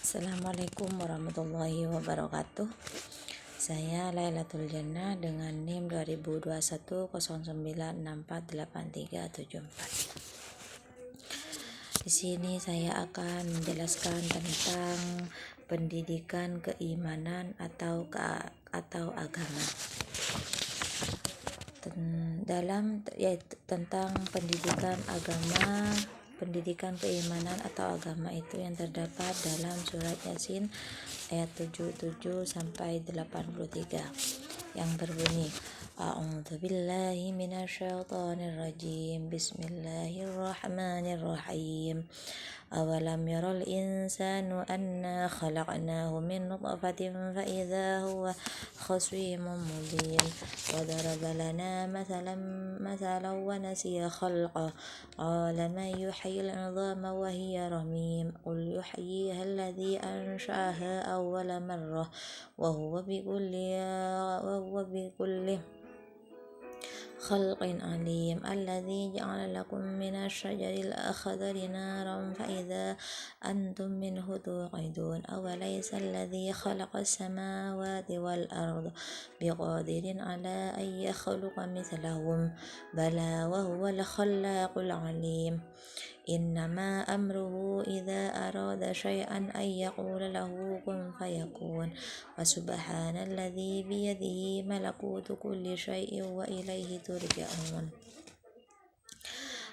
Assalamualaikum warahmatullahi wabarakatuh. Saya Lailatul Jannah dengan NIM 202109648374. Di sini saya akan menjelaskan tentang pendidikan keimanan atau agama. Tentang pendidikan keimanan atau agama itu yang terdapat dalam surat Yasin ayat 77 sampai 83 yang berbunyi A'udzubillahi minasyaitonirrajim. Bismillahirrahmanirrahim. Awalam yaral insanu anna khalaqnahu min nutfatin fa idza huwa khasimun mubin. Wa daraba lana mathalan wa nasiya khalqa. Qala man yuhyil 'idhama wa hiya ramim. Qul yuhyiha alladhi ansha'aha awwala marrah wa huwa bikulli khalqin alim. Alladhi ja'ala lakum minasy-syajaril akhdari naran fa idza antum minhu tuqidun. Awalaysa alladhi khalaqas samawati wal arda biqadirin ala an yakhluqa mithlahum bala wa huwal khallaqul alim. Innama amruhu idza arada syai'an ay yaqula lahu kun fayakun. Wa subhanalladzi biyadihi malakutu kulli syai'in wa ilaihi turja'un.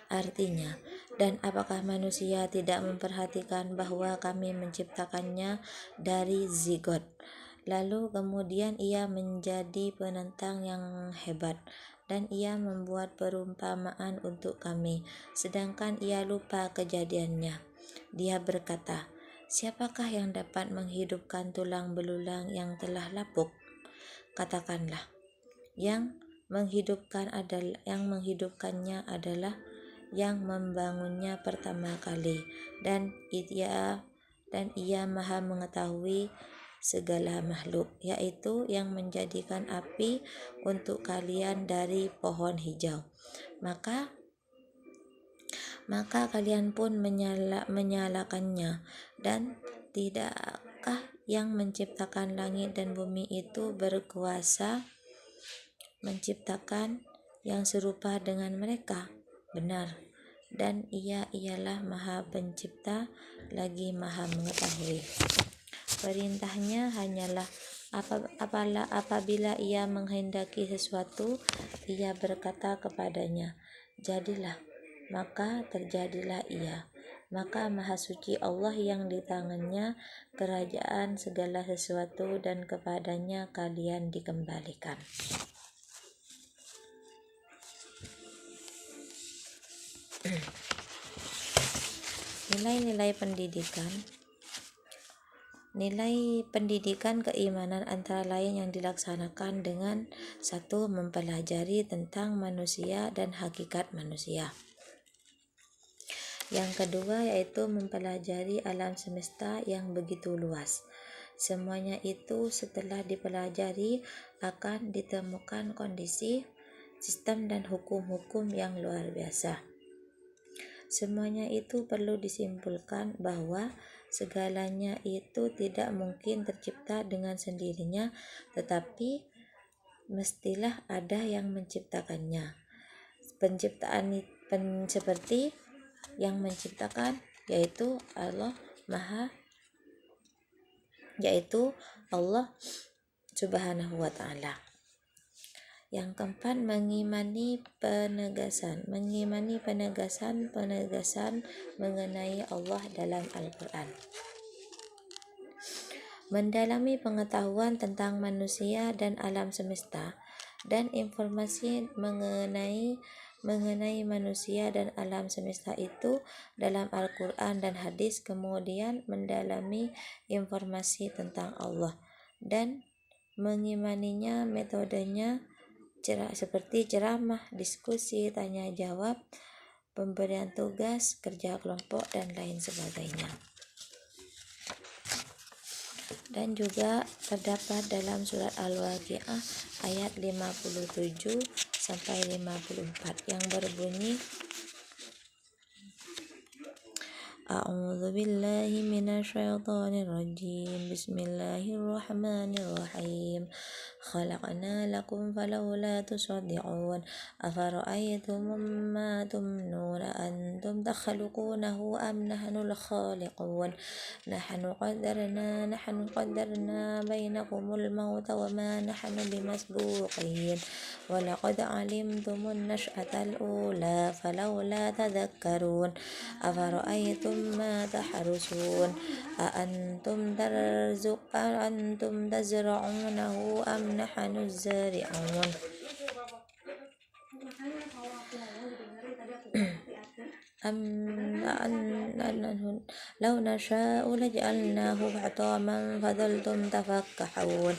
Artinya, dan apakah manusia tidak memperhatikan bahwa kami menciptakannya dari zigot, lalu kemudian ia menjadi penentang yang hebat, dan ia membuat perumpamaan untuk kami, sedangkan ia lupa kejadiannya. Dia berkata, siapakah yang dapat menghidupkan tulang belulang yang telah lapuk? Katakanlah, yang menghidupkannya adalah yang membangunnya pertama kali, dan ia maha mengetahui segala makhluk, yaitu yang menjadikan api untuk kalian dari pohon hijau. Maka kalian pun menyalakannya. Dan tidakkah yang menciptakan langit dan bumi itu berkuasa menciptakan yang serupa dengan mereka? Benar, dan ialah maha pencipta lagi maha mengetahui. Perintahnya hanyalah apabila ia menghendaki sesuatu, ia berkata kepadanya, jadilah, maka terjadilah ia. Maka maha suci Allah yang di tangannya kerajaan segala sesuatu, dan kepadanya kalian dikembalikan. Nilai pendidikan keimanan antara lain yang dilaksanakan dengan 1. Mempelajari tentang manusia dan hakikat manusia. Yang kedua yaitu mempelajari alam semesta yang begitu luas. Semuanya itu setelah dipelajari akan ditemukan kondisi, sistem dan hukum-hukum yang luar biasa. Semuanya itu perlu disimpulkan bahwa segalanya itu tidak mungkin tercipta dengan sendirinya, tetapi mestilah ada yang menciptakannya. Seperti yang menciptakan yaitu Allah Subhanahu wa ta'ala. Yang keempat, mengimani penegasan mengenai Allah dalam Al-Quran. Mendalami pengetahuan tentang manusia dan alam semesta, dan informasi mengenai manusia dan alam semesta itu dalam Al-Quran dan hadis, kemudian mendalami informasi tentang Allah dan mengimaninya, metodenya seperti ceramah, diskusi, tanya jawab, pemberian tugas, kerja kelompok, dan lain sebagainya. Dan juga terdapat dalam surat Al-Waqiah ayat 57 sampai 54 yang berbunyi أعوذ بالله من الشيطان الرجيم بسم الله الرحمن الرحيم خلقنا لكم فلولا تصدقون أفرأيتم ما تمنون أنتم تخلقونه أم نحن الخالقون نحن قدرنا بينكم الموت وما نحن بمسبوقين ولقد علمتم النشأة الأولى فلولا تذكرون أفرأيتم ما تحرثون أأنتم تزرعونه أم نحن الزارعون لو نشاء لجعلناه حطاما فظلتم تفكحون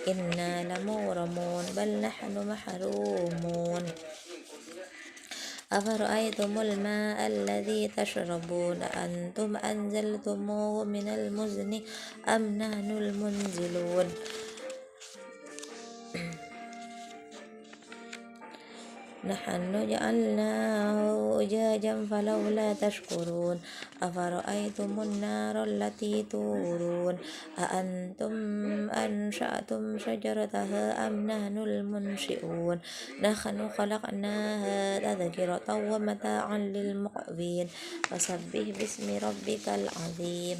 إنا لمغرمون بل نحن محرومون أفرأيتم الماء الذي تشربون أنتم أنزلتموه من المزن أم نحن المنزلون نحن جعلناه أجاجا فلولا تشكرون أفرأيتم النار التي تورون أأنتم أنشأتم شجرتها أم نحن المنشئون نحن خلقناها تذكرة ومتاعا للمقوين فسبح باسم ربك العظيم.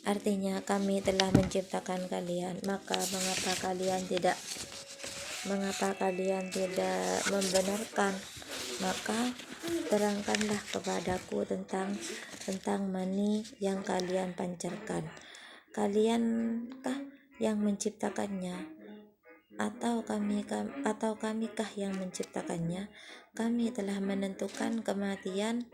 Artinya, kami telah menciptakan kalian, maka mengapa kalian tidak membenarkan? Maka terangkanlah kepadaku tentang mani yang kalian pancarkan. Kaliankah yang menciptakannya atau kamikah yang menciptakannya? Kami telah menentukan kematian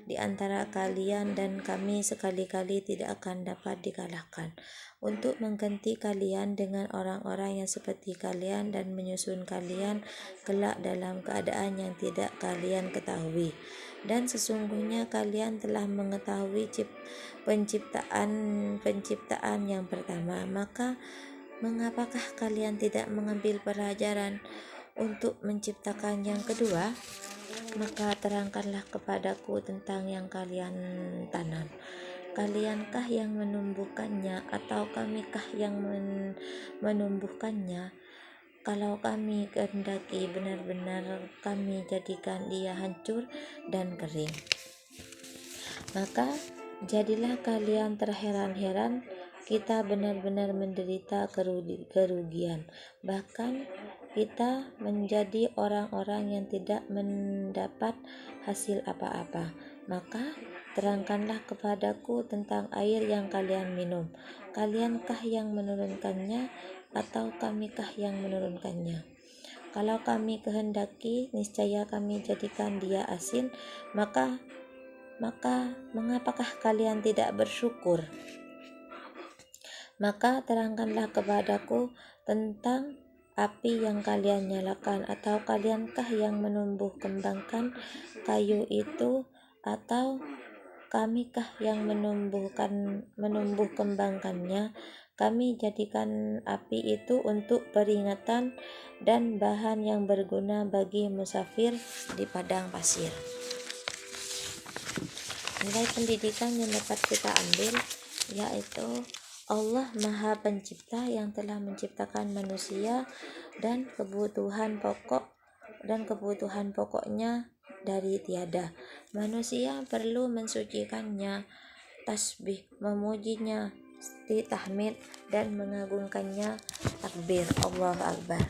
di antara kalian dan kami sekali-kali tidak akan dapat dikalahkan untuk mengganti kalian dengan orang-orang yang seperti kalian dan menyusun kalian kelak dalam keadaan yang tidak kalian ketahui. Dan sesungguhnya kalian telah mengetahui penciptaan yang pertama, maka mengapakah kalian tidak mengambil pelajaran untuk menciptakan yang kedua? Maka terangkanlah kepadaku tentang yang kalian tanam. Kaliankah yang menumbuhkannya atau kamikah yang menumbuhkannya? Kalau kami kehendaki, benar-benar kami jadikan dia hancur dan kering. Maka jadilah kalian terheran-heran, kita benar-benar menderita kerugian. Bahkan kita menjadi orang-orang yang tidak mendapat hasil apa-apa. Maka terangkanlah kepadaku tentang air yang kalian minum. Kaliankah yang menurunkannya atau kamikah yang menurunkannya? Kalau kami kehendaki, niscaya kami jadikan dia asin, maka mengapakah kalian tidak bersyukur? Maka terangkanlah kepadaku tentang api yang kalian nyalakan, atau kaliankah yang menumbuh kembangkan kayu itu, atau kamikah yang menumbuh kembangkannya? Kami jadikan api itu untuk peringatan dan bahan yang berguna bagi musafir di padang pasir. Nilai pendidikan yang dapat kita ambil yaitu Allah Maha Pencipta yang telah menciptakan manusia dan kebutuhan pokoknya dari tiada. Manusia perlu mensucikannya, tasbih, memujinya, tahmid, dan mengagungkannya, takbir, Allahu Akbar.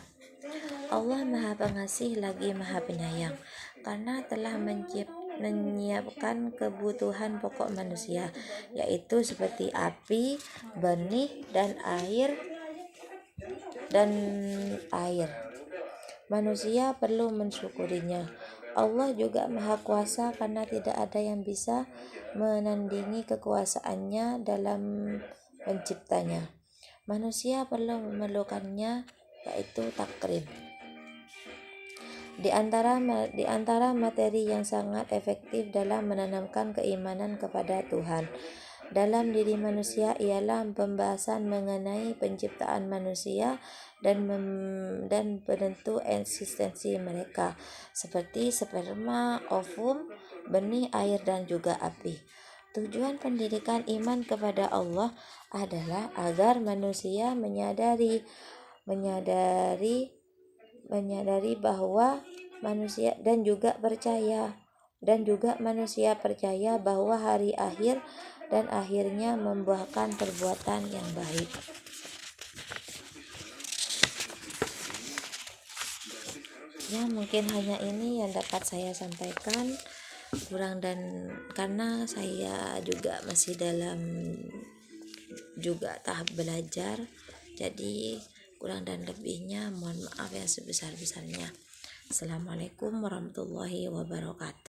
Allah Maha Pengasih lagi Maha Penyayang karena telah menyiapkan kebutuhan pokok manusia, yaitu seperti api, benih, dan air. Manusia perlu mensyukurinya. Allah juga Maha Kuasa karena tidak ada yang bisa menandingi kekuasaannya dalam menciptanya. Manusia perlu memerlukannya, yaitu takrim. Di antara materi yang sangat efektif dalam menanamkan keimanan kepada Tuhan dalam diri manusia ialah pembahasan mengenai penciptaan manusia dan penentu eksistensi mereka, seperti sperma, ovum, benih, air, dan juga api. Tujuan pendidikan iman kepada Allah adalah agar manusia menyadari bahwa manusia percaya bahwa hari akhir dan akhirnya membuahkan perbuatan yang baik. Ya, mungkin hanya ini yang dapat saya sampaikan. Karena saya juga masih dalam tahap belajar, jadi kurang dan lebihnya mohon maaf yang sebesar-besarnya. Assalamualaikum warahmatullahi wabarakatuh.